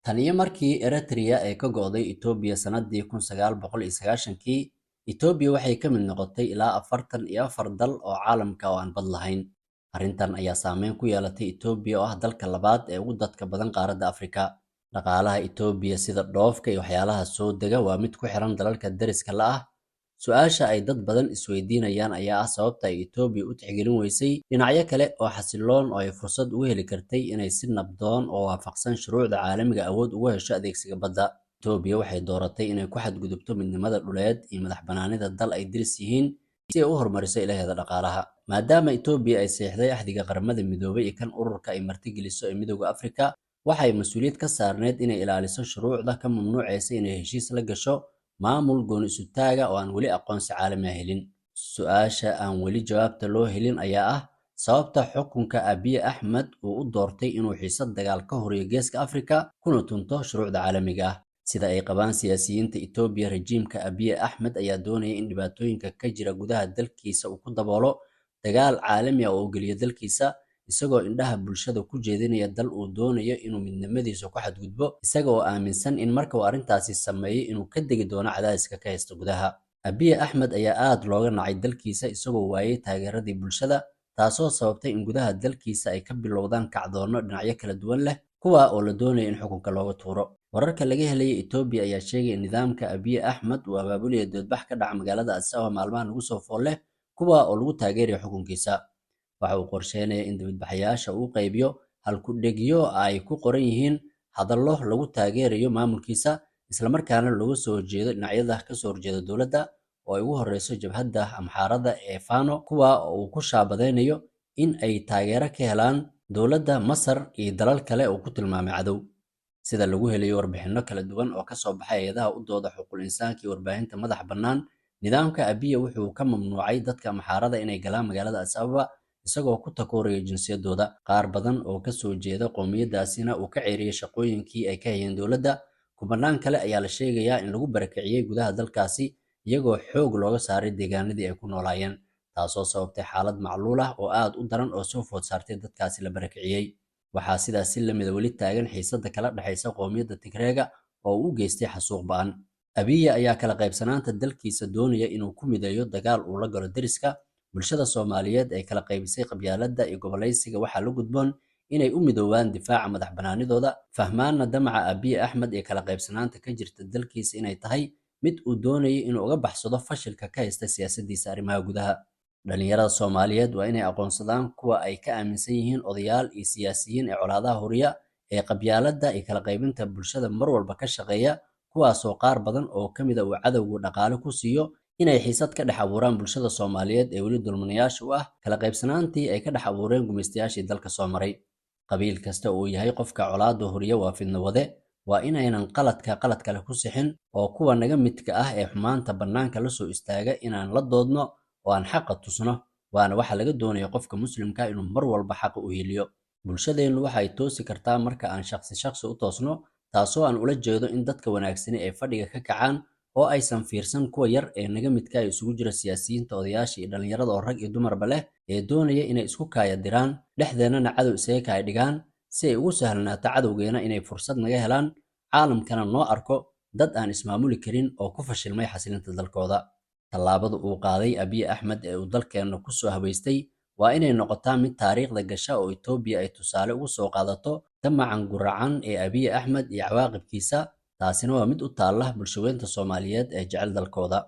Tan iyo markii Eritrea ay ka go'day Itoobiya sanadii 1990kii, Itoobiya waxay ka mid noqotay ilaa 44 dal oo caalamka oo aan bad lahayn. Arrintan ayaa saameyn ku yeelatay Itoobiya oo ah dalka labaad ee ugu dadka badan qaaradda Afrika. Dhaqaalaha Itoobiya sida dhoofka iyo waxyaalaha soo dega waa mid ku xiran dalalka deriska la ah. Su'aasha ay dad badan isweydiinayaan ayaa ah sababta ay Itoobiya u tixgelin weysay dhinacyo kale oo xasiloon oo ay fursad ugu heli kartay inay si nabdoon oo waafaqsan shuruucda caalamiga awood ugu hesho adeegsiga badda. Itoobiya waxay dooratay inay ku xadgudubto midnimada dhuleed iyo madax-bannaanida dal ay deris yihiin si ay u horumariso ilaheeda dhaqaalaha. Maadaama Itoobiya ay saxiixday Axdiga Qaramada Midoobay iyo kan ururka ay martigeliso ee Midowga Afrika, waxay mas'uuliyad ka saarneyd inay ilaaliso shuruucda ka mamnuucaysa inay heshiis la gasho maamul gooni isu taaga oo aan weli aqoonsi caalami ah helin. Su'aasha aan weli jawaabta loo helin ayaa ah sababta xukunka Abiy Ahmed uu u doortay inuu xiisad dagaal ka horiyo Geeska Afrika kuna tunto shuruucda caalamiga ah. Sida ay qabaan siyaasiyiinta Itoobiya, rejiimka Abiy Ahmed ayaa doonaya in dhibaatooyinka ka jira gudaha dalkiisa uu ku daboolo dagaal caalami ah oo uu geliyo dalkiisa, isagoo indhaha bulshada ku jeedinaya dal uu doonayo inuu midnimadiisa ku xadgudbo, isaga oo aaminsan in marka uu arrintaasi sameeyo inuu ka degi doono cadaadiska ka haysta gudaha. Abiy Ahmed ayaa aad looga nacay dalkiisa isagoo waayay taageeradii bulshada, taasoo sababtay in gudaha dalkiisa ay ka bilowdaan kacdoono dhinacyo kala duwan leh, kuwa oo la doonayo in xukunka looga tuuro. Wararka laga helay Itoobiya ayaa sheegay in nidaamka Abiy Ahmed uu abaabulaya doodbax ka dhaca magaalada Addis Ababa maalmahan lagu soo fool leh, kuwa oo lagu taageerayo xukunkiisa. Waxa uu qorsheynayaa in dibadbaxayaasha uu qaybiyo halku-dhegyo ay ku qoran yihiin hadallo lagu taageerayo maamulkiisa, isla markaana looga soo horjeedo dhinacyada ka soo horjeeda dowladda oo ay ugu horreyso jabhadda Amxaarada ee Fano, kuwa oo uu ku shaabadeynayo in ay taageero ka helaan dowladda Masar iyo dalal kale oo ku tilmaamay cadow. Sida lagu helayo warbixinno kala duwan oo ka soo baxay hay'adaha u dooda xuquuqul insaanka iyo warbaahinta madax bannaan, nidaamka Abiy wuxuu ka mamnuucay dadka Amxaarada inay galaan magaalada Addis Ababa, isagoo ku takooraya jinsiyadooda. Qaar badan oo ka soo jeeda qowmiyadaasina uu ka ceeriyay shaqooyinkii ay ka hayeen dowladda. Kumanaan kale ayaa la sheegayaa in lagu barakiciyay gudaha dalkaasi, iyagoo xoog looga saaray deegaanadii ay ku noolaayeen, taasoo sababtay xaalad macluul ah oo aad u daran oo soo food saartay dadkaasi la barakiciyay. Waxaa sidaas si lamida weli taagan xiisadda kala dhexaysa qowmiyadda Tigreega oo uu geystay xasuuq ba'an. Abiy ayaa kala qaybsanaanta dalkiisa doonaya inuu ku mideeyo dagaal uu la galo deriska. Bulshada Soomaaliyeed ee kala qaybisay qabyaaladda iyo gobolaysiga waxaa la gudboon inay u midoobaan difaaca madax-bannaanidooda, fahmaana damaca Abiy Ahmed ee kala qaybsanaanta ka jirta dalkiisa inay tahay mid uu doonayo inuu uga baxsado fashilka ka haysta siyaasaddiisa arrimaha gudaha. Dhalinyarada Soomaaliyeed waa inay aqoonsadaan kuwa ay ka aaminsan yihiin odayaal iyo siyaasiyiin ee colaadaha horiya ee qabyaaladda iyo kala qaybinta bulshada mar walba ka shaqeeya, kuwaasoo qaar badan oo ka mid ah uu cadowgu dhaqaale ku siiyo inay xiisad ka dhex abuuraan bulshada Soomaaliyeed ee weli dulminayaasha u ah kala qaybsanaantii ay ka dhex abuureen gumaystayaashii dalka soo maray. Qabiil kasta oo yahay qofka colaadda horiya waa fidno wade, waa inaynan qalad kale ku sixin, oo kuwa naga midka ah ee xumaanta bannaanka la soo istaaga inaan la doodno oo aan xaqa tusno, waana waxa laga doonayo qofka muslimka inuu mar walba xaqa u heliyo. Bulshadeennu waxay toosi kartaa marka aan shaqsi u toosno, taasoo aan ula jeedo in dadka wanaagsani ay fadhiga ka kacaan oo aysan fiirsan kuwa yar ee naga midka ah isugu jira siyaasiyiinta, odayaasha iyo dhalinyarada oo rag iyo dumarba leh ee doonaya inay isku kaaya diraan, dhexdeennana cadow isaga kaaya dhigaan si ay ugu sahlanaato cadowgeena inay fursad naga helaan, caalamkana noo arko dad aan ismaamuli karin oo ku fashilmay xasilinta dalkooda. Tallaabada uu qaaday Abiy Ahmed ee uu dalkeenna ku soo habaystay waa inay noqotaa mid taariikhda gasha oo Itoobiya ay tusaale ugu soo qaadato damacan guracan ee Abiy Ahmed iyo cawaaqibkiisa. Taasina waa mid u taalla bulshaweynta Soomaaliyeed ee jecel dalkooda.